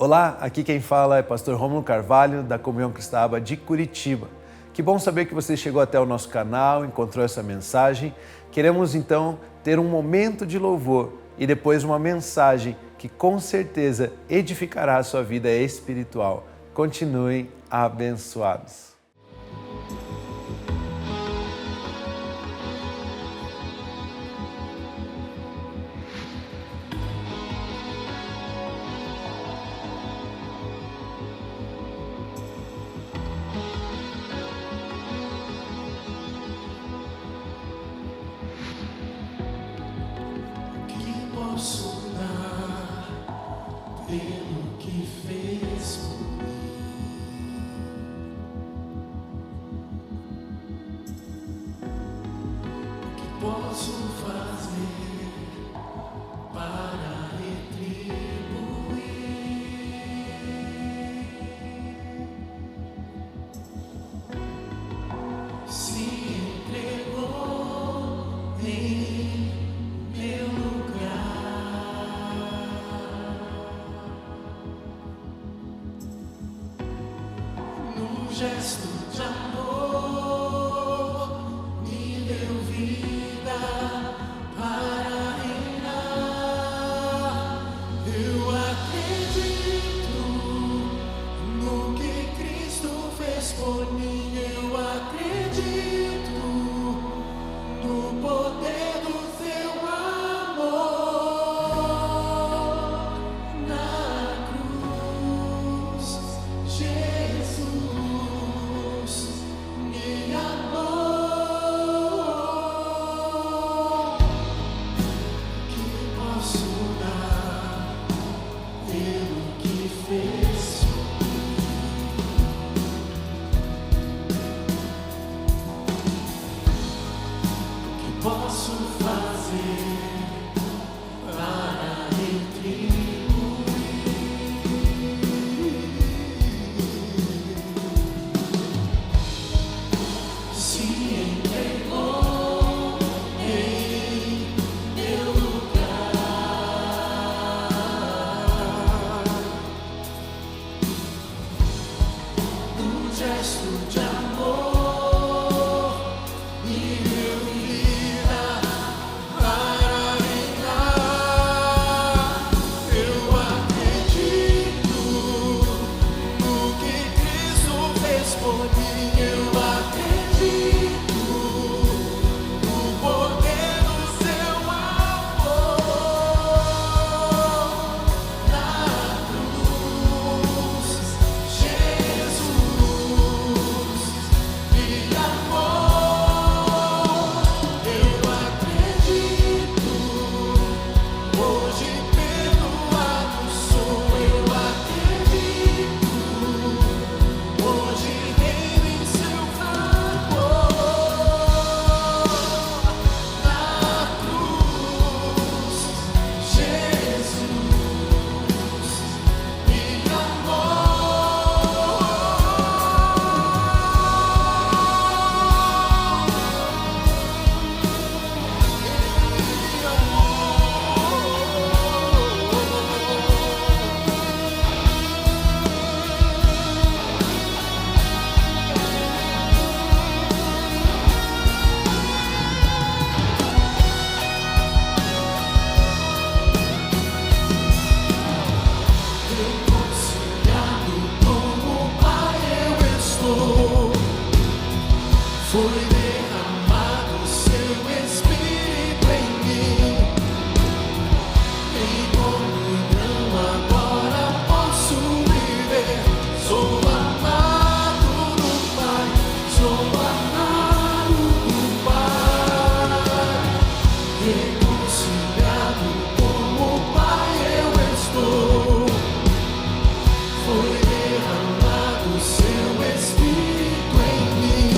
Olá, aqui quem fala é pastor Rômulo Carvalho, da Comunhão Cristã de Curitiba. Que bom saber que você chegou até o nosso canal, encontrou essa mensagem. Queremos então ter um momento de louvor e depois uma mensagem que com certeza edificará a sua vida espiritual. Continuem abençoados. Posso dar pelo que fez por mim. O que posso fazer para retribuir? Se entregou em meu lugar. Num gesto de amor, me deu vida para reinar. Eu acredito no que Cristo fez por mim. Eu acredito no poder do teu amor na cruz. Jesus me amou. Que posso dar pelo que fez por mim? O que posso fazer para retribuir? Se entregou em meu lugar. Num gesto de amor, me deu vida para reinar. Eu acredito no que Cristo fez por mim. Eu acredito no poder do seu amor na cruz. Jesus me amou. Eu acredito, hoje perdoado sou. Eu acredito, hoje reino em seu favor na cruz. Jesus me reconciliado com o Pai eu estou. Foi derramado seu Espírito em mim. Em comunhão agora posso viver. Sou amado do Pai, sou amado do Pai. Reconciliado com o Pai eu estou. Foi derramado seu Espírito em mim.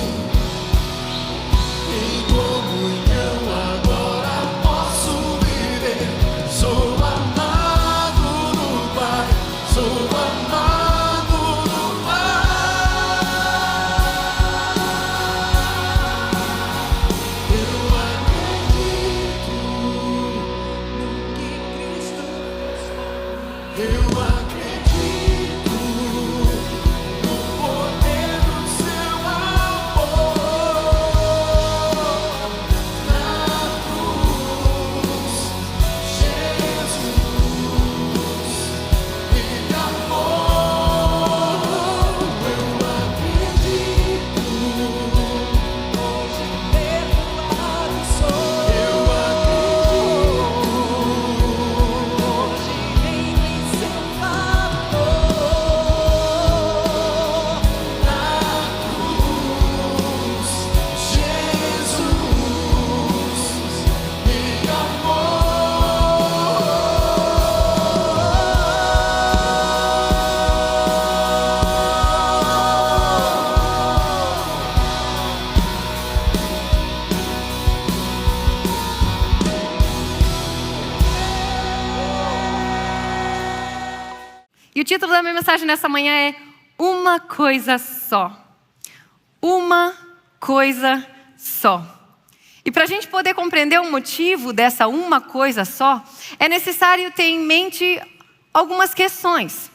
E o título da minha mensagem nessa manhã é Uma Coisa Só. Uma coisa só. E para a gente poder compreender o motivo dessa uma coisa só, é necessário ter em mente algumas questões.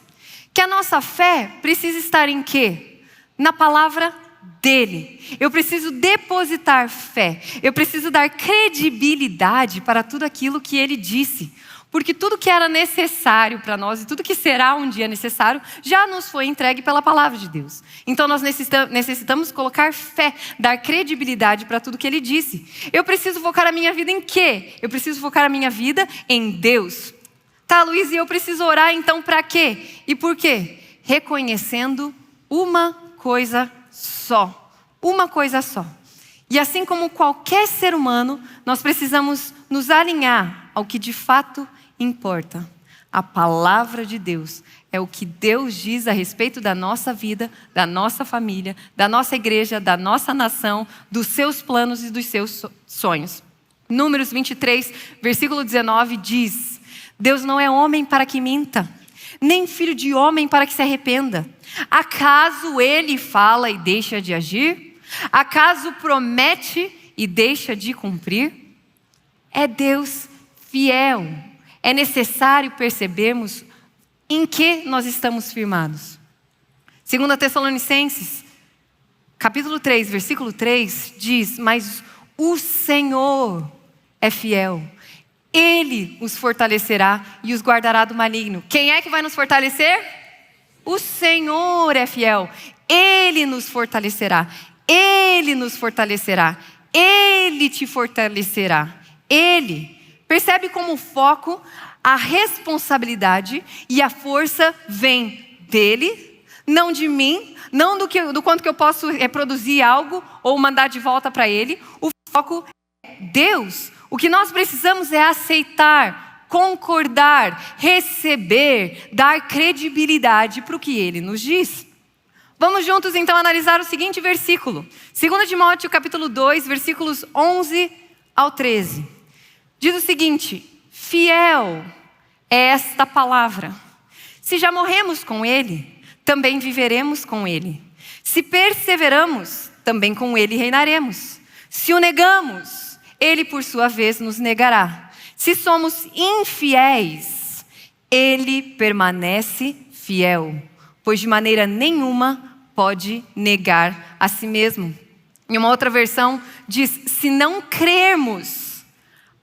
Que a nossa fé precisa estar em quê? Na palavra dele. Eu preciso depositar fé. Eu preciso dar credibilidade para tudo aquilo que ele disse. Porque tudo que era necessário para nós e tudo que será um dia necessário já nos foi entregue pela palavra de Deus. Então nós necessitamos colocar fé, dar credibilidade para tudo que ele disse. Eu preciso focar a minha vida em quê? Eu preciso focar a minha vida em Deus. Tá, Luiz, e eu preciso orar então para quê? E por quê? Reconhecendo uma coisa só. Uma coisa só. E assim como qualquer ser humano, nós precisamos nos alinhar ao que de fato importa. A palavra de Deus é o que Deus diz a respeito da nossa vida, da nossa família, da nossa igreja, da nossa nação, dos seus planos e dos seus sonhos. Números 23, versículo 19 diz: Deus não é homem para que minta, nem filho de homem para que se arrependa. Acaso ele fala e deixa de agir? Acaso promete e deixa de cumprir? É Deus fiel. É necessário percebermos em que nós estamos firmados. 2 Tessalonicenses, capítulo 3, versículo 3, diz: Mas o Senhor é fiel. Ele os fortalecerá e os guardará do maligno. Quem é que vai nos fortalecer? O Senhor é fiel. Ele nos fortalecerá. Ele nos fortalecerá. Ele te fortalecerá. Ele. Percebe como o foco, a responsabilidade e a força vem dele, não de mim, não do quanto que eu posso reproduzir algo ou mandar de volta para ele. O foco é Deus. O que nós precisamos é aceitar, concordar, receber, dar credibilidade para o que ele nos diz. Vamos juntos então analisar o seguinte versículo. 2 Timóteo capítulo 2, versículos 11 ao 13. Diz o seguinte: fiel é esta palavra. Se já morremos com ele, também viveremos com ele. Se perseveramos, também com ele reinaremos. Se o negamos, ele por sua vez nos negará. Se somos infiéis, ele permanece fiel, pois de maneira nenhuma pode negar a si mesmo. Em uma outra versão diz: se não crermos,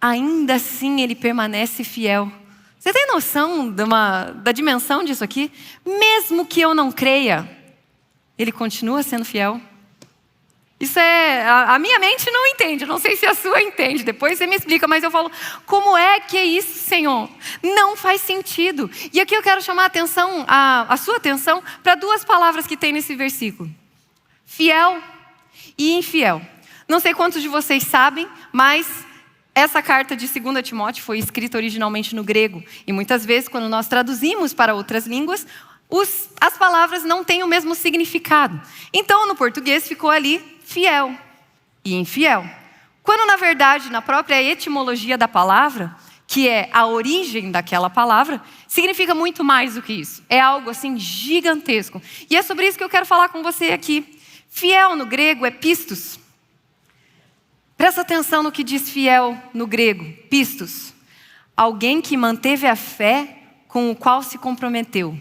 ainda assim ele permanece fiel. Você tem noção da dimensão disso aqui? Mesmo que eu não creia, ele continua sendo fiel. Isso a minha mente não entende, não sei se a sua entende, depois você me explica, mas eu falo, como é que é isso, Senhor? Não faz sentido. E aqui eu quero chamar a sua atenção para duas palavras que tem nesse versículo: fiel e infiel. Não sei quantos de vocês sabem, mas essa carta de 2 Timóteo foi escrita originalmente no grego. E muitas vezes, quando nós traduzimos para outras línguas, as palavras não têm o mesmo significado. Então, no português ficou ali fiel e infiel. Quando, na verdade, na própria etimologia da palavra, que é a origem daquela palavra, significa muito mais do que isso. É algo assim gigantesco. E é sobre isso que eu quero falar com você aqui. Fiel no grego é pistos. Presta atenção no que diz fiel no grego, pistos. Alguém que manteve a fé com o qual se comprometeu.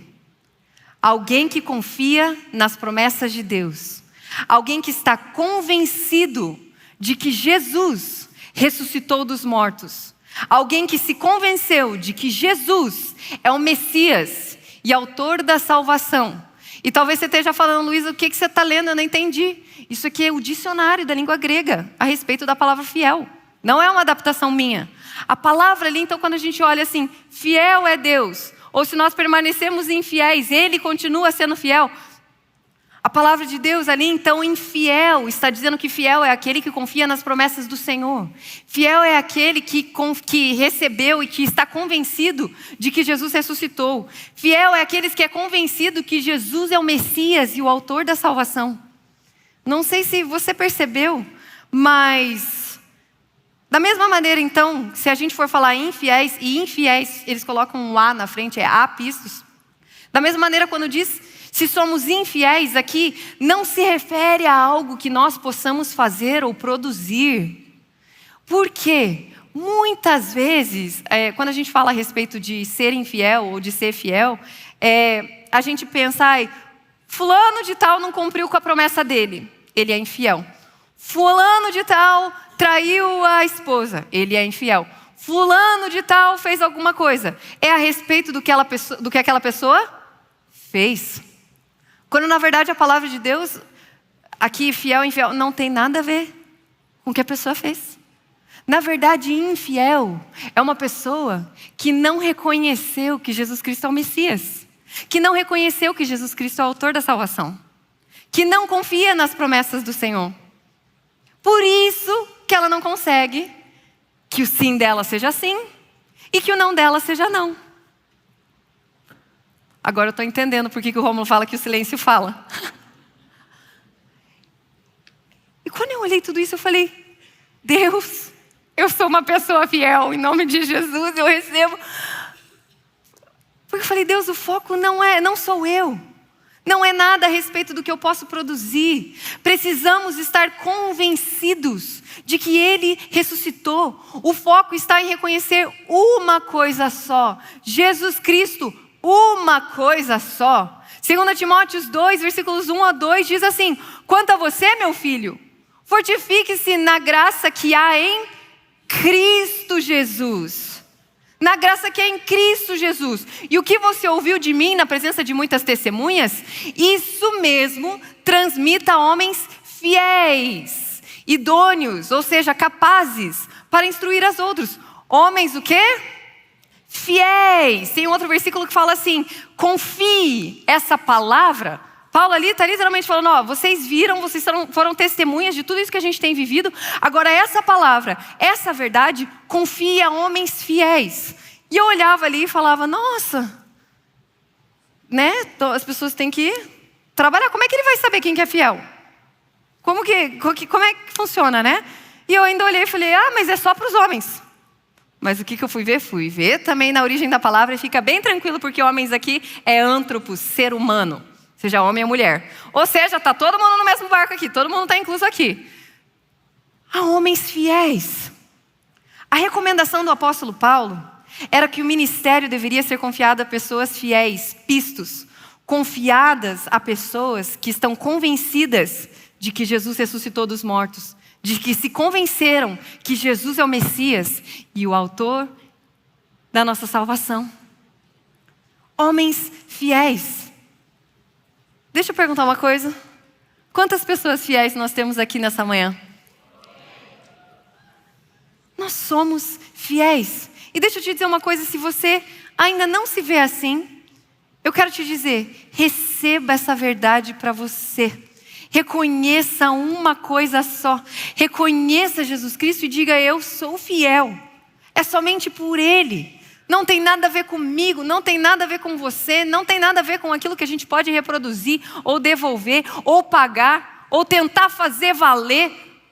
Alguém que confia nas promessas de Deus. Alguém que está convencido de que Jesus ressuscitou dos mortos. Alguém que se convenceu de que Jesus é o Messias e autor da salvação. E talvez você esteja falando, Luísa, o que você está lendo? Eu não entendi. Isso aqui é o dicionário da língua grega a respeito da palavra fiel. Não é uma adaptação minha. A palavra ali, então, quando a gente olha assim, fiel é Deus, ou se nós permanecemos infiéis, Ele continua sendo fiel. A palavra de Deus ali, então, infiel, está dizendo que fiel é aquele que confia nas promessas do Senhor. Fiel é aquele que recebeu e que está convencido de que Jesus ressuscitou. Fiel é aquele que é convencido que Jesus é o Messias e o autor da salvação. Não sei se você percebeu, mas da mesma maneira, então, se a gente for falar infiéis, e infiéis, eles colocam um A na frente, é apistos. Da mesma maneira, quando diz se somos infiéis aqui, não se refere a algo que nós possamos fazer ou produzir. Por quê? Muitas vezes, quando a gente fala a respeito de ser infiel ou de ser fiel, a gente pensa, fulano de tal não cumpriu com a promessa dele, ele é infiel. Fulano de tal traiu a esposa, ele é infiel. Fulano de tal fez alguma coisa, é a respeito do que aquela pessoa fez. Quando na verdade a palavra de Deus, aqui fiel e infiel, não tem nada a ver com o que a pessoa fez. Na verdade, infiel é uma pessoa que não reconheceu que Jesus Cristo é o Messias. Que não reconheceu que Jesus Cristo é o autor da salvação. Que não confia nas promessas do Senhor. Por isso que ela não consegue que o sim dela seja sim e que o não dela seja não. Agora eu estou entendendo por que o Rômulo fala que o silêncio fala. E quando eu olhei tudo isso, eu falei, Deus, eu sou uma pessoa fiel, em nome de Jesus eu recebo. Porque eu falei, Deus, o foco não sou eu. Não é nada a respeito do que eu posso produzir. Precisamos estar convencidos de que Ele ressuscitou. O foco está em reconhecer uma coisa só. Jesus Cristo, uma coisa só. 2 Timóteo 2, versículos 1 a 2, diz assim, quanto a você, meu filho, fortifique-se na graça que há em Cristo Jesus. Na graça que é em Cristo Jesus. E o que você ouviu de mim na presença de muitas testemunhas, isso mesmo transmita a homens fiéis, idôneos, ou seja, capazes para instruir as outros. Homens o quê? Fiéis. Tem outro versículo que fala assim, confie. Essa palavra, Paulo ali está literalmente falando, vocês viram, vocês foram testemunhas de tudo isso que a gente tem vivido. Agora essa palavra, essa verdade, confie a homens fiéis. E eu olhava ali e falava, nossa, né? As pessoas têm que trabalhar. Como é que ele vai saber quem que é fiel? Como é que funciona, né? E eu ainda olhei e falei, mas é só para os homens. Mas o que eu fui ver? Fui ver também na origem da palavra e fica bem tranquilo porque homens aqui é antropos, ser humano. Seja homem ou mulher. Ou seja, está todo mundo no mesmo barco aqui, todo mundo está incluso aqui. Há homens fiéis. A recomendação do apóstolo Paulo era que o ministério deveria ser confiado a pessoas fiéis, pistos, confiadas a pessoas que estão convencidas de que Jesus ressuscitou dos mortos, de que se convenceram que Jesus é o Messias e o autor da nossa salvação. Homens fiéis. Deixa eu perguntar uma coisa. Quantas pessoas fiéis nós temos aqui nessa manhã? Nós somos fiéis. E deixa eu te dizer uma coisa, se você ainda não se vê assim, eu quero te dizer, receba essa verdade para você. Reconheça uma coisa só. Reconheça Jesus Cristo e diga, eu sou fiel. É somente por Ele. Não tem nada a ver comigo, não tem nada a ver com você, não tem nada a ver com aquilo que a gente pode reproduzir, ou devolver, ou pagar, ou tentar fazer valer.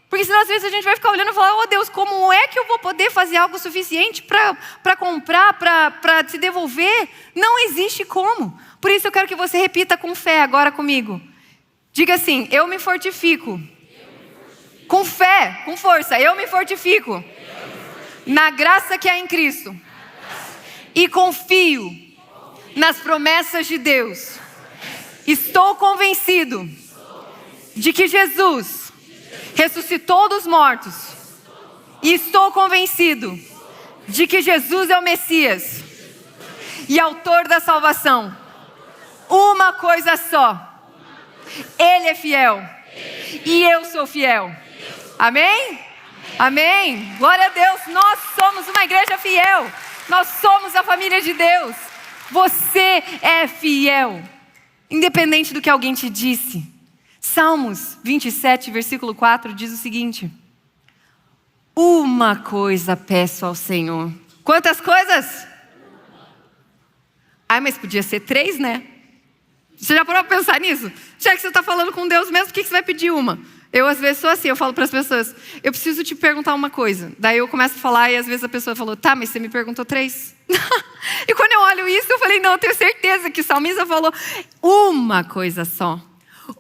Porque senão às vezes a gente vai ficar olhando e falar, Deus, como é que eu vou poder fazer algo suficiente para comprar, para te devolver? Não existe como. Por isso eu quero que você repita com fé agora comigo. Diga assim, eu me fortifico. Com fé, com força, eu me fortifico. Na graça que há em Cristo. E confio nas promessas de Deus. Estou convencido de que Jesus ressuscitou dos mortos. E estou convencido de que Jesus é o Messias e autor da salvação. uma coisa só. Ele é fiel. E eu sou fiel. Amém? Amém. Glória a Deus. Nós somos uma igreja fiel. Nós somos a família de Deus. Você é fiel, independente do que alguém te disse. Salmos 27, versículo 4 diz o seguinte: uma coisa peço ao Senhor. Quantas coisas? Ah, mas podia ser 3, né? Você já parou para pensar nisso? Já que você está falando com Deus mesmo, por que você vai pedir uma? Eu às vezes sou assim, eu falo para as pessoas, eu preciso te perguntar uma coisa. Daí eu começo a falar e às vezes a pessoa falou, tá, mas você me perguntou 3. E quando eu olho isso, eu falei, não, eu tenho certeza que o salmista falou uma coisa só.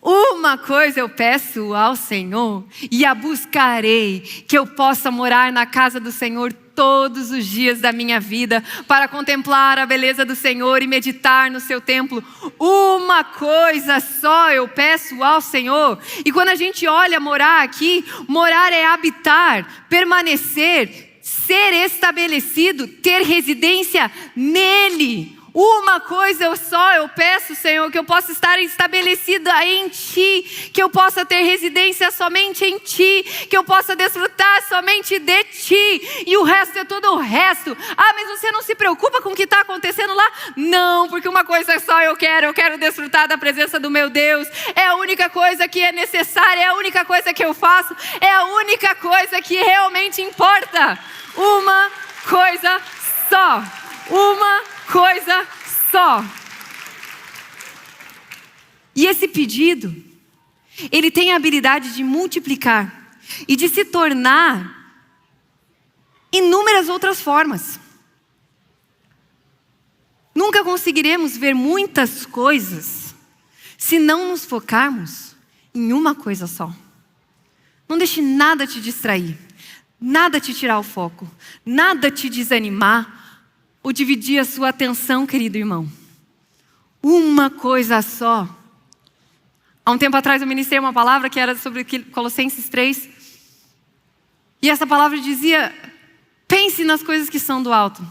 Uma coisa eu peço ao Senhor e a buscarei, que eu possa morar na casa do Senhor todos os dias da minha vida, para contemplar a beleza do Senhor e meditar no seu templo. Uma coisa só eu peço ao Senhor. E quando a gente olha morar aqui, morar é habitar, permanecer, ser estabelecido, ter residência nele. Uma coisa só eu peço, Senhor, que eu possa estar estabelecida em Ti, que eu possa ter residência somente em Ti, que eu possa desfrutar somente de Ti, e o resto é todo o resto. Ah, mas você não se preocupa com o que está acontecendo lá? Não, porque uma coisa só eu quero desfrutar da presença do meu Deus. É a única coisa que é necessária, é a única coisa que eu faço, é a única coisa que realmente importa. Uma coisa só. Uma coisa só. E esse pedido, ele tem a habilidade de multiplicar e de se tornar inúmeras outras formas. Nunca conseguiremos ver muitas coisas se não nos focarmos em uma coisa só. Não deixe nada te distrair, nada te tirar o foco, nada te desanimar, ou dividir a sua atenção, querido irmão. Uma coisa só. Há um tempo atrás eu ministrei uma palavra que era sobre Colossenses 3. E essa palavra dizia, pense nas coisas que são do alto.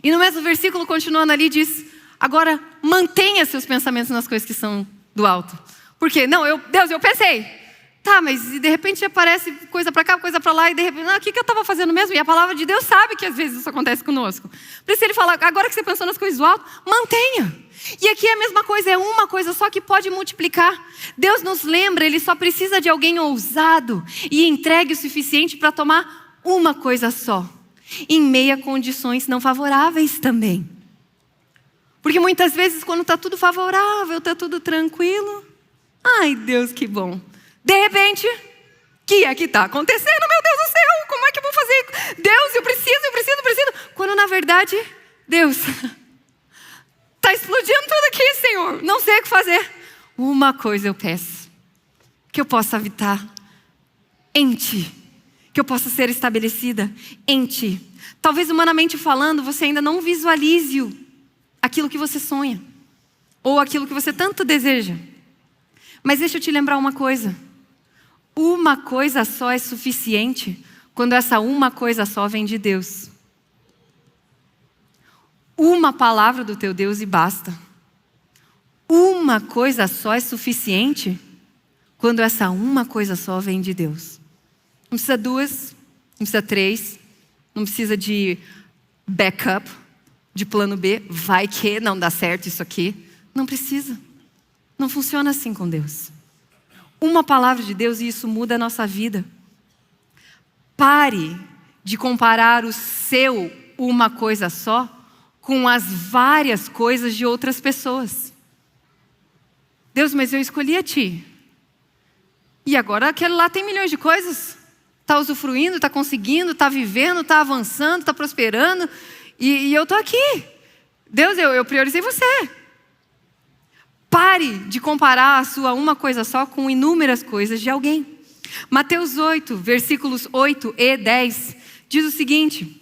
E no mesmo versículo, continuando ali, diz, agora mantenha seus pensamentos nas coisas que são do alto. Por quê? Não, Deus, eu pensei. Tá, mas de repente aparece coisa para cá, coisa para lá, e de repente, o que eu estava fazendo mesmo? E a palavra de Deus sabe que às vezes isso acontece conosco. Por isso ele fala, agora que você pensou nas coisas do alto, mantenha. E aqui é a mesma coisa, é uma coisa só que pode multiplicar. Deus nos lembra, Ele só precisa de alguém ousado e entregue o suficiente para tomar uma coisa só, em meio a condições não favoráveis também. Porque muitas vezes quando está tudo favorável, está tudo tranquilo, ai Deus, que bom. De repente, o que é que está acontecendo? Meu Deus do céu, como é que eu vou fazer? Deus, eu preciso. Quando na verdade, Deus, está explodindo tudo aqui, Senhor. Não sei o que fazer. Uma coisa eu peço, que eu possa habitar em Ti, que eu possa ser estabelecida em Ti. Talvez humanamente falando, você ainda não visualize aquilo que você sonha, ou aquilo que você tanto deseja. Mas deixa eu te lembrar uma coisa. Uma coisa só é suficiente quando essa uma coisa só vem de Deus. Uma palavra do teu Deus e basta. Uma coisa só é suficiente quando essa uma coisa só vem de Deus. Não precisa 2, não precisa 3, não precisa de backup, de plano B, vai que não dá certo isso aqui. Não precisa. Não funciona assim com Deus. Uma palavra de Deus e isso muda a nossa vida. Pare de comparar o seu uma coisa só com as várias coisas de outras pessoas. Deus, mas eu escolhi a Ti. E agora aquele lá tem milhões de coisas. Está usufruindo, está conseguindo, está vivendo, está avançando, está prosperando. E eu estou aqui. Deus, eu priorizei você. Pare de comparar a sua uma coisa só com inúmeras coisas de alguém. Mateus 8, versículos 8 e 10, diz o seguinte: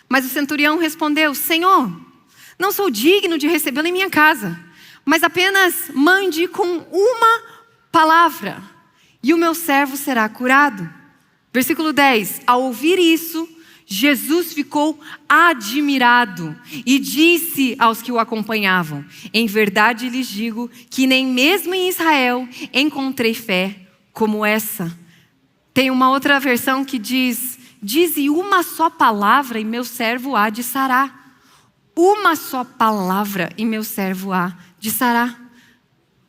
mas o centurião respondeu, Senhor, não sou digno de recebê-lo em minha casa, mas apenas mande com uma palavra, e o meu servo será curado. Versículo 10, ao ouvir isso, Jesus ficou admirado e disse aos que o acompanhavam: em verdade lhes digo que nem mesmo em Israel encontrei fé como essa. Tem uma outra versão que diz: dize uma só palavra e meu servo há de sarar. Uma só palavra e meu servo há de sarar.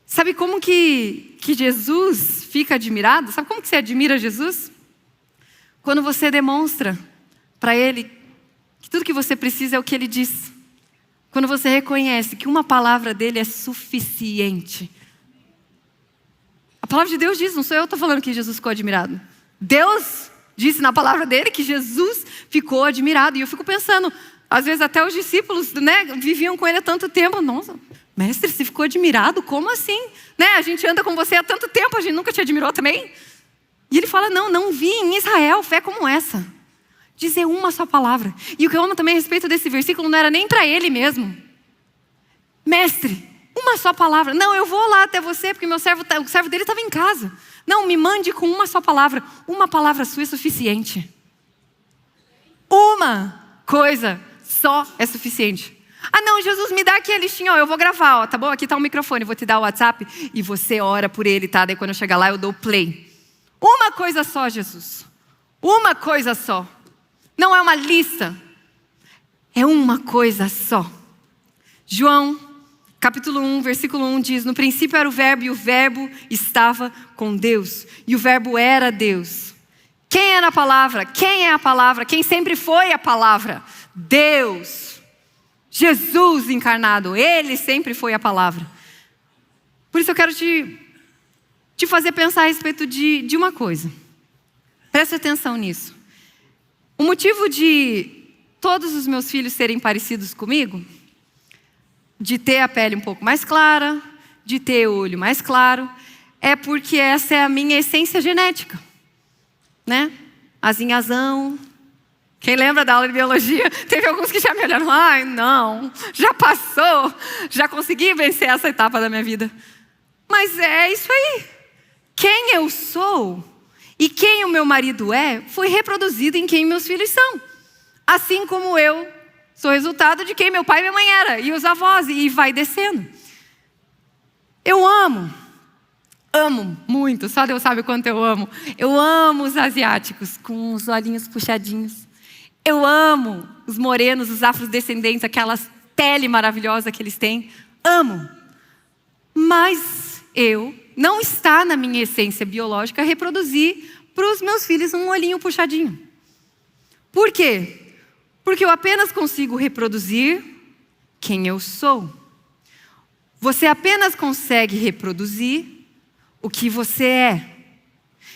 Sabe como que Jesus fica admirado? Sabe como que você admira Jesus? Quando você demonstra para Ele que tudo que você precisa é o que Ele diz. Quando você reconhece que uma palavra dele é suficiente. A palavra de Deus diz, não sou eu que estou falando que Jesus ficou admirado. Deus disse na palavra dele que Jesus ficou admirado. E eu fico pensando, às vezes até os discípulos, né, viviam com ele há tanto tempo. Nossa, mestre, você ficou admirado? Como assim? Né? A gente anda com você há tanto tempo, a gente nunca te admirou também? E ele fala, não vi em Israel fé como essa. Dizer uma só palavra. E o que eu amo também a respeito desse versículo não era nem para ele mesmo. Mestre, uma só palavra. Não, eu vou lá até você porque o servo dele estava em casa. Não, me mande com uma só palavra. Uma palavra sua é suficiente. Uma coisa só é suficiente. Ah não, Jesus, me dá aqui a listinha, ó, eu vou gravar, ó, tá bom? Aqui tá o microfone, vou te dar o WhatsApp e você ora por ele, tá? Daí quando eu chegar lá eu dou o play. Uma coisa só, Jesus. Uma coisa só. Não é uma lista. É uma coisa só. João, capítulo 1, versículo 1 diz: no princípio era o verbo e o verbo estava com Deus. E o verbo era Deus. Quem era a palavra? Quem é a palavra? Quem sempre foi a palavra? Deus. Jesus encarnado. Ele sempre foi a palavra. Por isso eu quero te fazer pensar a respeito de uma coisa. Preste atenção nisso. O motivo de todos os meus filhos serem parecidos comigo, de ter a pele um pouco mais clara, de ter o olho mais claro, é porque essa é a minha essência genética. Né? Azinhazão. Quem lembra da aula de biologia? Teve alguns que já me olharam. Ai, não, já passou. Já consegui vencer essa etapa da minha vida. Mas é isso aí. Quem eu sou e quem o meu marido é, foi reproduzido em quem meus filhos são. Assim como eu sou resultado de quem meu pai e minha mãe era, e os avós, e vai descendo. Eu amo muito, só Deus sabe o quanto eu amo. Eu amo os asiáticos, com os olhinhos puxadinhos. Eu amo os morenos, os afrodescendentes, aquelas pele maravilhosa que eles têm. Amo. Mas não está na minha essência biológica reproduzir para os meus filhos um olhinho puxadinho. Por quê? Porque eu apenas consigo reproduzir quem eu sou. Você apenas consegue reproduzir o que você é.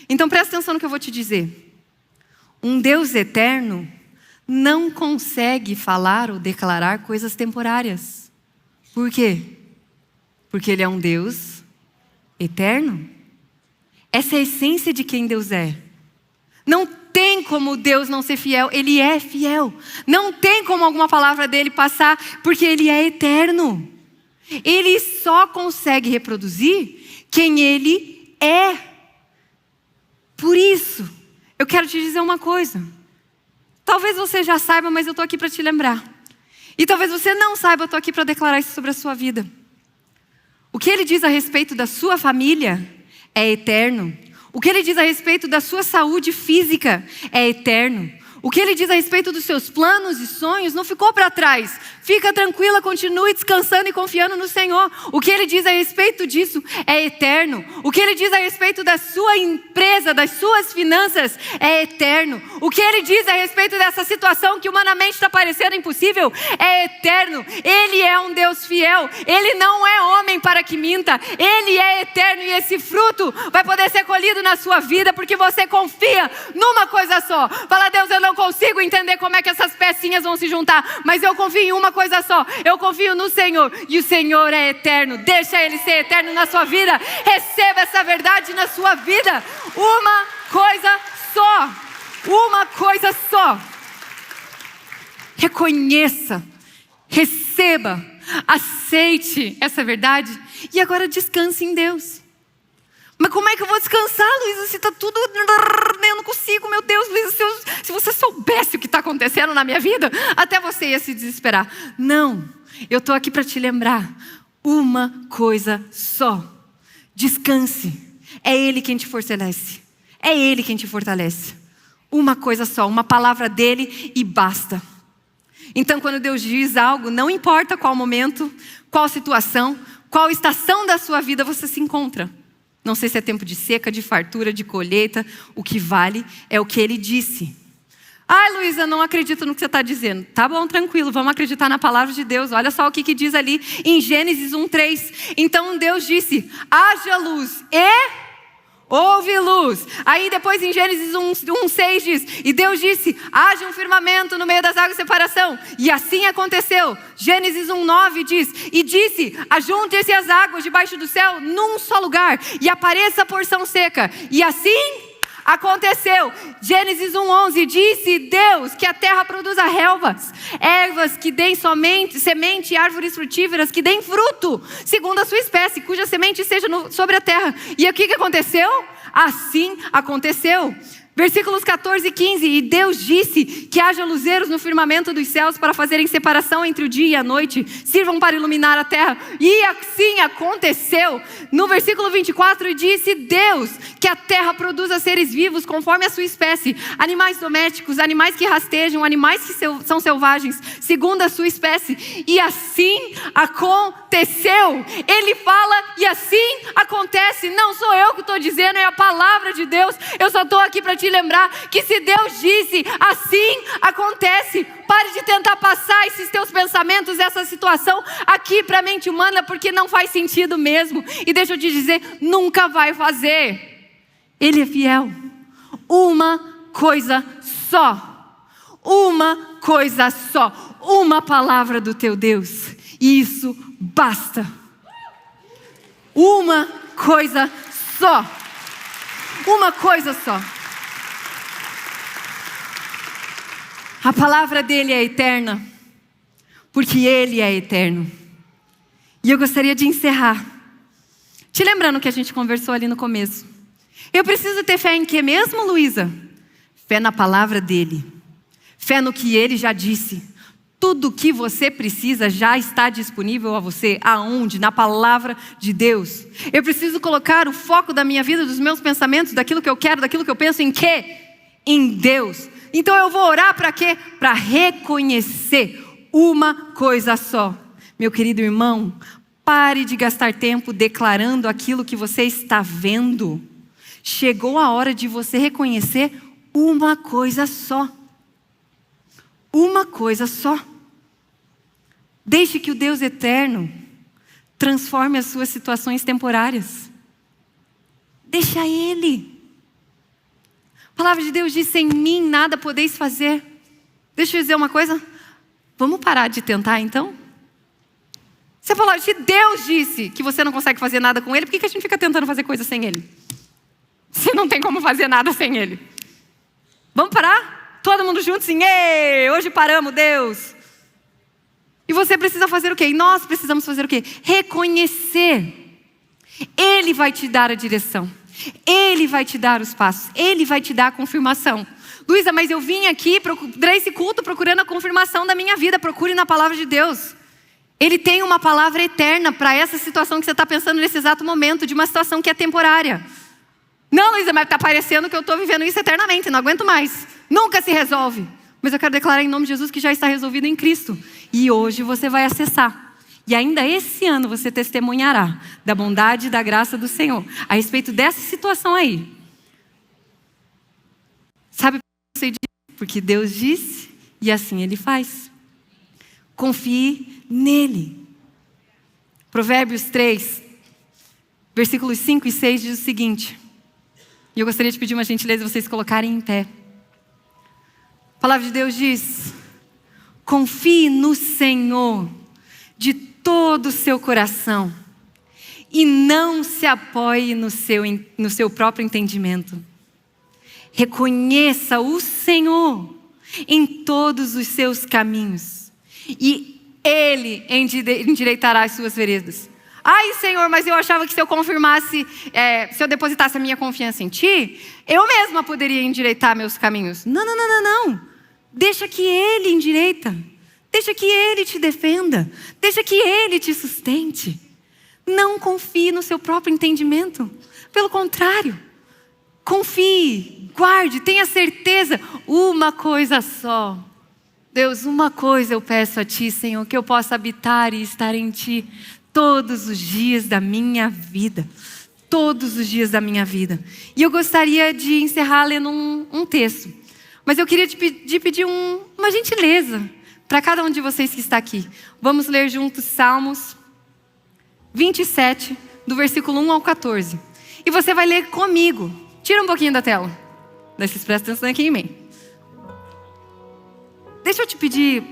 Então presta atenção no que eu vou te dizer. Um Deus eterno não consegue falar ou declarar coisas temporárias. Por quê? Porque Ele é um Deus eterno. Essa é a essência de quem Deus é. Não tem como Deus não ser fiel. Ele é fiel. Não tem como alguma palavra dele passar, porque Ele é eterno. Ele só consegue reproduzir quem Ele é. Por isso, eu quero te dizer uma coisa. Talvez você já saiba, mas eu estou aqui para te lembrar. E talvez você não saiba, eu estou aqui para declarar isso sobre a sua vida. O que Ele diz a respeito da sua família é eterno. O que Ele diz a respeito da sua saúde física é eterno. O que Ele diz a respeito dos seus planos e sonhos não ficou para trás. Fica tranquila, continue descansando e confiando no Senhor. O que Ele diz a respeito disso é eterno. O que Ele diz a respeito da sua empresa, das suas finanças é eterno. O que Ele diz a respeito dessa situação que humanamente está parecendo impossível é eterno. Ele é um Deus fiel. Ele não é homem para que minta. Ele é eterno e esse fruto vai poder ser colhido na sua vida porque você confia numa coisa só. Fala, Deus, eu não consigo entender como é que essas pecinhas vão se juntar, mas eu confio em uma coisa só. Eu confio no Senhor e o Senhor é eterno. Deixa Ele ser eterno na sua vida. Receba essa verdade na sua vida. Uma coisa só. Uma coisa só. Reconheça, receba, aceite essa verdade e agora descanse em Deus. Mas como é que eu vou descansar, Luísa, se está tudo... Eu não consigo, meu Deus, Luísa, se você soubesse o que está acontecendo na minha vida, até você ia se desesperar. Não, eu estou aqui para te lembrar uma coisa só. Descanse. É Ele quem te fortalece. É Ele quem te fortalece. Uma coisa só, uma palavra dEle e basta. Então, quando Deus diz algo, não importa qual momento, qual situação, qual estação da sua vida você se encontra. Não sei se é tempo de seca, de fartura, de colheita. O que vale é o que Ele disse. Ai, Luísa, não acredito no que você está dizendo. Tá bom, tranquilo, vamos acreditar na palavra de Deus. Olha só o que diz ali em Gênesis 1:3. Então Deus disse, haja luz e houve luz. Aí depois em Gênesis 1:6 diz, e Deus disse, haja um firmamento no meio das águas de separação. E assim aconteceu. Gênesis 1:9 diz, e disse, ajuntem-se as águas debaixo do céu num só lugar, e apareça a porção seca. E assim aconteceu. Gênesis 1:11 disse Deus que a terra produza relvas, ervas que deem somente semente e árvores frutíferas que deem fruto, segundo a sua espécie, cuja semente esteja sobre a terra. E o que aconteceu? Assim aconteceu. Versículos 14 e 15. E Deus disse que haja luzeiros no firmamento dos céus para fazerem separação entre o dia e a noite, sirvam para iluminar a terra. E assim aconteceu. No versículo 24, disse Deus que a terra produza seres vivos conforme a sua espécie, animais domésticos, animais que rastejam, animais que são selvagens, segundo a sua espécie. E assim aconteceu. Ele fala e assim acontece. Não sou eu que estou dizendo, é a palavra de Deus. Eu só estou aqui para te lembrar que se Deus disse, assim acontece. Pare de tentar passar esses teus pensamentos, essa situação aqui para a mente humana, porque não faz sentido mesmo. E deixa eu te dizer, nunca vai fazer. Ele é fiel. Uma coisa só. Uma coisa só. Uma palavra do teu Deus. E isso basta. Uma coisa só. Uma coisa só. A palavra dele é eterna, porque ele é eterno. E eu gostaria de encerrar, te lembrando que a gente conversou ali no começo. Eu preciso ter fé em quê mesmo, Luísa? Fé na palavra dele. Fé no que ele já disse. Tudo o que você precisa já está disponível a você. Aonde? Na palavra de Deus. Eu preciso colocar o foco da minha vida, dos meus pensamentos, daquilo que eu quero, daquilo que eu penso em quê? Em Deus. Então eu vou orar para quê? Para reconhecer uma coisa só. Meu querido irmão, pare de gastar tempo declarando aquilo que você está vendo. Chegou a hora de você reconhecer uma coisa só. Uma coisa só. Deixe que o Deus eterno transforme as suas situações temporárias. Deixa Ele. A palavra de Deus diz, sem mim nada podeis fazer. Deixa eu dizer uma coisa. Vamos parar de tentar então? Se a palavra de Deus disse que você não consegue fazer nada com Ele, por que a gente fica tentando fazer coisa sem Ele? Se não tem como fazer nada sem Ele. Vamos parar? Todo mundo junto assim, hoje paramos, Deus. E você precisa fazer o quê? E nós precisamos fazer o quê? Reconhecer. Ele vai te dar a direção. Ele vai te dar os passos. Ele vai te dar a confirmação. Luísa, mas eu vim aqui para esse culto procurando a confirmação da minha vida. Procure na palavra de Deus. Ele tem uma palavra eterna para essa situação que você está pensando nesse exato momento, de uma situação que é temporária. Não, Luísa, mas está parecendo que eu estou vivendo isso eternamente, não aguento mais. Nunca se resolve. Mas eu quero declarar em nome de Jesus que já está resolvido em Cristo. E hoje você vai acessar. E ainda esse ano você testemunhará da bondade e da graça do Senhor a respeito dessa situação aí. Sabe por que eu sei disso? Porque Deus disse e assim Ele faz. Confie nele. Provérbios 3, versículos 5 e 6 diz o seguinte. E eu gostaria de pedir uma gentileza de vocês colocarem em pé. A palavra de Deus diz: confie no Senhor de todo o seu coração e não se apoie no seu próprio entendimento. Reconheça o Senhor em todos os seus caminhos e Ele endireitará as suas veredas. Ai, Senhor, mas eu achava que se eu confirmasse, se eu depositasse a minha confiança em Ti, eu mesma poderia endireitar meus caminhos. Não, não, não, não, não. Deixa que Ele endireita. Deixa que Ele te defenda. Deixa que Ele te sustente. Não confie no seu próprio entendimento. Pelo contrário, confie, guarde, tenha certeza. Uma coisa só. Deus, uma coisa eu peço a Ti, Senhor, que eu possa habitar e estar em Ti todos os dias da minha vida. Todos os dias da minha vida. E eu gostaria de encerrar lendo um texto. Mas eu queria te pedir uma gentileza para cada um de vocês que está aqui. Vamos ler juntos Salmos 27, do versículo 1 ao 14. E você vai ler comigo. Tira um pouquinho da tela. Daí vocês prestam atenção aqui em mim. Deixa eu te pedir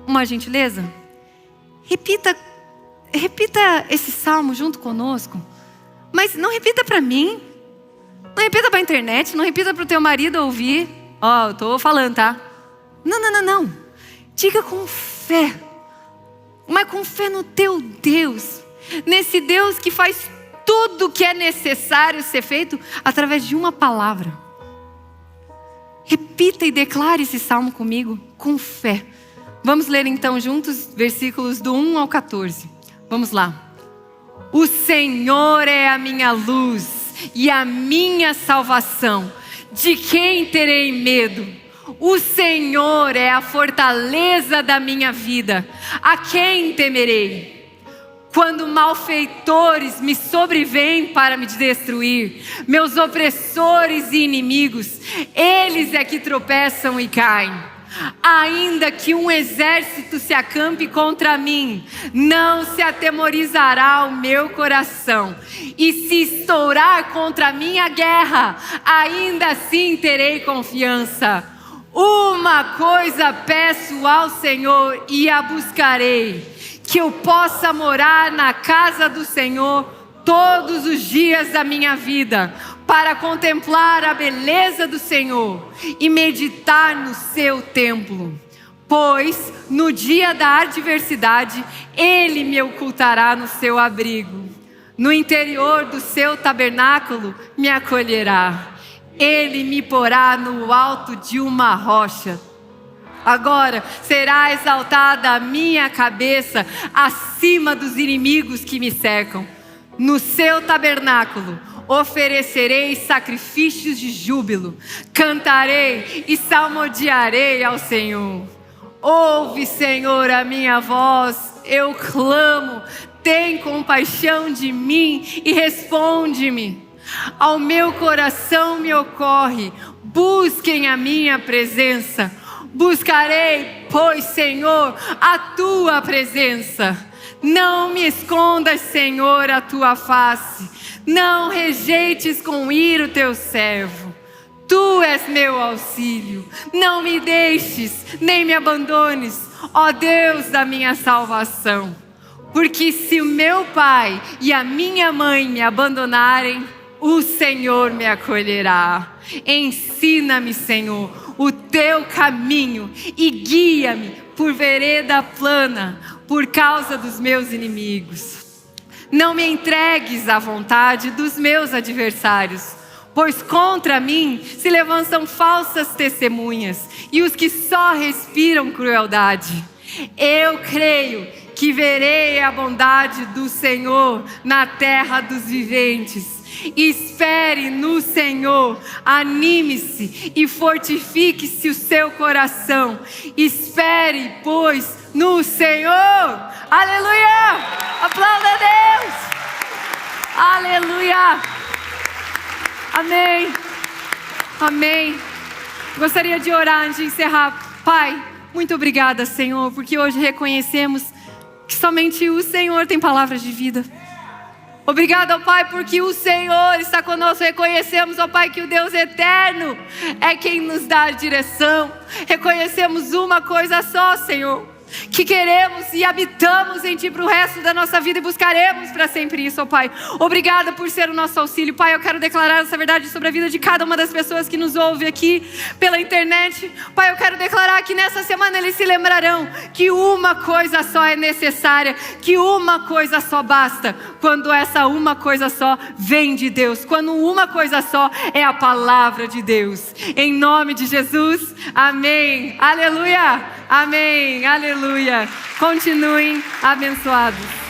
uma gentileza. Repita esse salmo junto conosco. Mas não repita para mim. Não repita para a internet. Não repita para o teu marido ouvir. Eu estou falando, tá? Não, não, não, não. Diga com fé. Mas com fé no teu Deus. Nesse Deus que faz tudo o que é necessário ser feito através de uma palavra. Repita e declare esse salmo comigo, com fé. Vamos ler então juntos versículos do 1 ao 14. Vamos lá. O Senhor é a minha luz e a minha salvação. De quem terei medo? O Senhor é a fortaleza da minha vida. A quem temerei? Quando malfeitores me sobrevêm para me destruir, meus opressores e inimigos, eles é que tropeçam e caem. Ainda que um exército se acampe contra mim, não se atemorizará o meu coração. E se estourar contra mim a guerra, ainda assim terei confiança. Uma coisa peço ao Senhor e a buscarei, que eu possa morar na casa do Senhor todos os dias da minha vida, para contemplar a beleza do Senhor e meditar no seu templo. Pois no dia da adversidade, Ele me ocultará no seu abrigo. No interior do seu tabernáculo me acolherá. Ele me porá no alto de uma rocha. Agora será exaltada a minha cabeça acima dos inimigos que me cercam. No seu tabernáculo oferecerei sacrifícios de júbilo, cantarei e salmodiarei ao Senhor. Ouve, Senhor, a minha voz, eu clamo, tem compaixão de mim e responde-me. Ao meu coração me ocorre, busquem a minha presença. Buscarei, pois, Senhor, a tua presença. Não me escondas, Senhor, a tua face. Não rejeites com ira o teu servo. Tu és meu auxílio. Não me deixes, nem me abandones, ó Deus da minha salvação. Porque se o meu pai e a minha mãe me abandonarem, o Senhor me acolherá. Ensina-me, Senhor, o teu caminho e guia-me por vereda plana, por causa dos meus inimigos. Não me entregues à vontade dos meus adversários, pois contra mim se levantam falsas testemunhas e os que só respiram crueldade. Eu creio que verei a bondade do Senhor na terra dos viventes. Espere no Senhor, anime-se e fortifique-se o seu coração. Espere, pois, no Senhor. Aleluia! Aplauda a Deus! Aleluia! Amém! Amém! Gostaria de orar antes de encerrar. Pai, muito obrigada, Senhor, porque hoje reconhecemos que somente o Senhor tem palavras de vida. Obrigado, ó Pai, porque o Senhor está conosco. Reconhecemos, ó Pai, que o Deus eterno é quem nos dá a direção. Reconhecemos uma coisa só, Senhor. que queremos e habitamos em Ti para o resto da nossa vida e buscaremos para sempre isso, ó Pai. Obrigada por ser o nosso auxílio. Pai, eu quero declarar essa verdade sobre a vida de cada uma das pessoas que nos ouve aqui pela internet. Pai, eu quero declarar que nessa semana eles se lembrarão que uma coisa só é necessária, que uma coisa só basta, quando essa uma coisa só vem de Deus, quando uma coisa só é a palavra de Deus. Em nome de Jesus, amém. Aleluia, amém, aleluia. Continuem abençoados.